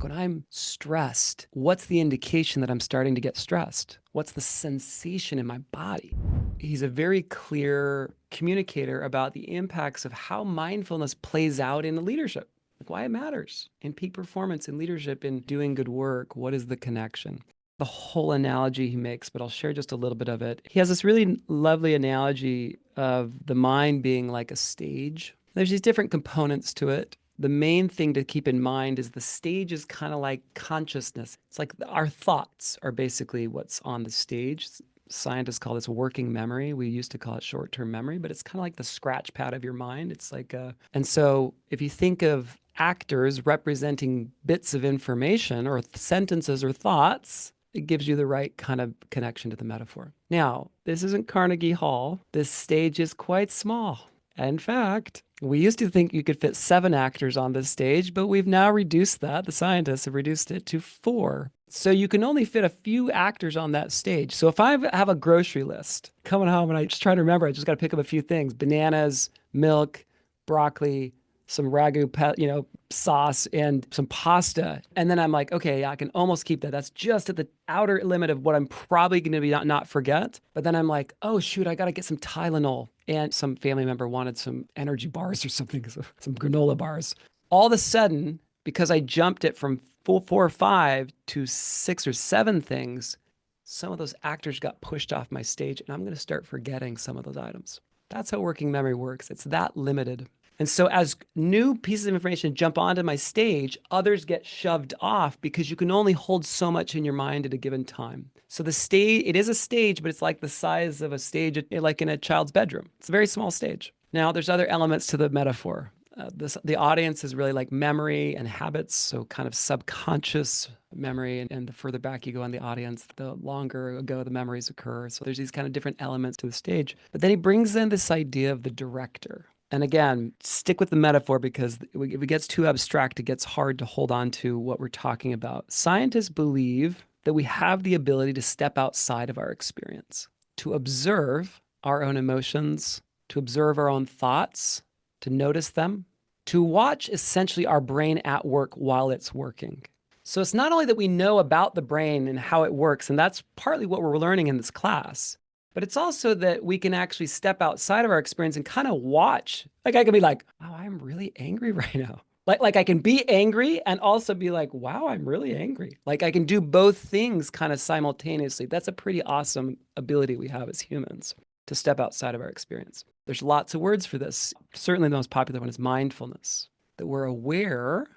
Like when I'm stressed, what's the indication that I'm starting to get stressed? What's the sensation in my body? He's a very clear communicator about the impacts of how mindfulness plays out in leadership, like why it matters in peak performance, in leadership, in doing good work. What is the connection? The whole analogy he makes, but I'll share just a little bit of it. He has this really lovely analogy of the mind being like a stage. There's these different components to it. The main thing to keep in mind is the stage is kind of like consciousness. It's like our thoughts are basically what's on the stage. Scientists call this working memory. We used to call it short-term memory, but it's kind of like the scratch pad of your mind. It's like and so if you think of actors representing bits of information or sentences or thoughts, it gives you the right kind of connection to the metaphor. Now, this isn't Carnegie Hall. This stage is quite small. In fact, we used to think you could fit 7 actors on this stage, but we've now reduced that. The scientists have reduced it to 4. So you can only fit a few actors on that stage. So if I have a grocery list coming home and I just try to remember, I just got to pick up a few things: bananas, milk, broccoli, some ragu, sauce, and some pasta. And then I'm like, okay, yeah, I can almost keep that. That's just at the outer limit of what I'm probably going to be not forget. But then I'm like, oh shoot, I got to get some Tylenol. And some family member wanted some energy bars or something, some granola bars. All of a sudden, because I jumped it from 4 or 5 to 6 or 7 things, some of those actors got pushed off my stage, and I'm going to start forgetting some of those items. That's how working memory works. It's that limited. And so as new pieces of information jump onto my stage, others get shoved off because you can only hold so much in your mind at a given time. So the stage, it is a stage, but it's like the size of a stage, like in a child's bedroom. It's a very small stage. Now, there's other elements to the metaphor. The audience is really like memory and habits, so kind of subconscious memory. And the further back you go in the audience, the longer ago the memories occur. So there's these kind of different elements to the stage. But then he brings in this idea of the director. And again, stick with the metaphor because if it gets too abstract, it gets hard to hold on to what we're talking about. Scientists believe that we have the ability to step outside of our experience, to observe our own emotions, to observe our own thoughts, to notice them, to watch essentially our brain at work while it's working. So it's not only that we know about the brain and how it works, and that's partly what we're learning in this class, but it's also that we can actually step outside of our experience and kind of watch. Like I can be like, wow, I'm really angry right now. Like I can be angry and also be like, wow, I'm really angry. Like I can do both things kind of simultaneously. That's a pretty awesome ability we have as humans to step outside of our experience. There's lots of words for this. Certainly the most popular one is mindfulness, that we're aware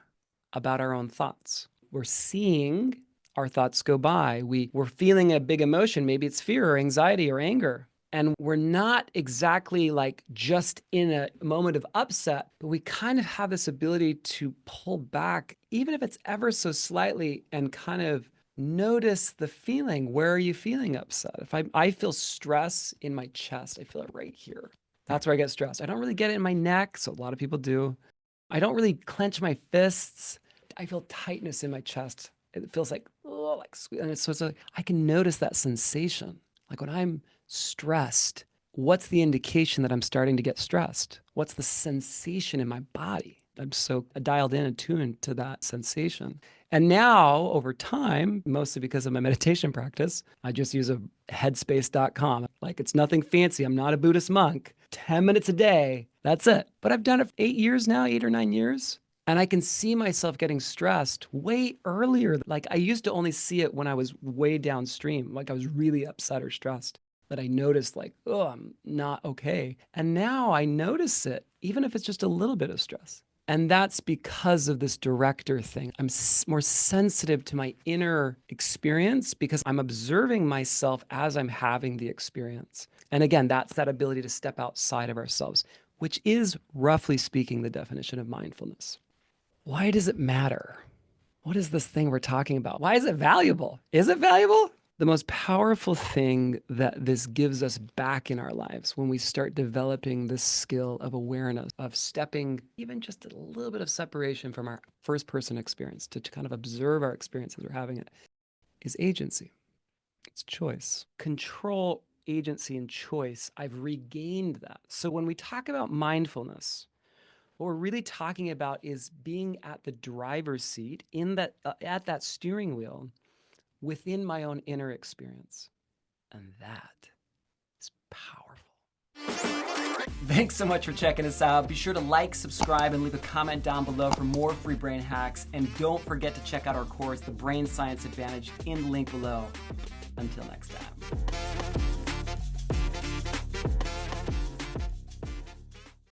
about our own thoughts. We're seeing our thoughts go by. We're feeling a big emotion. Maybe it's fear or anxiety or anger. And we're not exactly like just in a moment of upset, but we kind of have this ability to pull back, even if it's ever so slightly, and kind of notice the feeling. Where are you feeling upset? If I feel stress in my chest, I feel it right here. That's where I get stressed. I don't really get it in my neck, so a lot of people do. I don't really clench my fists. I feel tightness in my chest. It feels like, oh, like, and it's like, I can notice that sensation. Like when I'm stressed, what's the indication that I'm starting to get stressed? What's the sensation in my body? I'm so dialed in and tuned to that sensation. And now over time, mostly because of my meditation practice, I just use a headspace.com. Like it's nothing fancy. I'm not a Buddhist monk. 10 minutes a day. That's it. But I've done it for 8 years now, 8 or 9 years. And I can see myself getting stressed way earlier. Like I used to only see it when I was way downstream, like I was really upset or stressed, that I noticed like, oh, I'm not okay. And now I notice it, even if it's just a little bit of stress. And that's because of this director thing. I'm more sensitive to my inner experience because I'm observing myself as I'm having the experience. And again, that's that ability to step outside of ourselves, which is, roughly speaking, the definition of mindfulness. Why does it matter? What is this thing we're talking about? Why is it valuable? Is it valuable? The most powerful thing that this gives us back in our lives when we start developing this skill of awareness, of stepping even just a little bit of separation from our first person experience to kind of observe our experience as we're having it, is agency. It's choice. Control, agency, and choice. I've regained that. So when we talk about mindfulness, What we're really talking about is being at the driver's seat at that steering wheel within my own inner experience. And that is powerful. Thanks so much for checking us out. Be sure to like, subscribe, and leave a comment down below for more free brain hacks. And don't forget to check out our course, The Brain Science Advantage, in the link below. Until next time.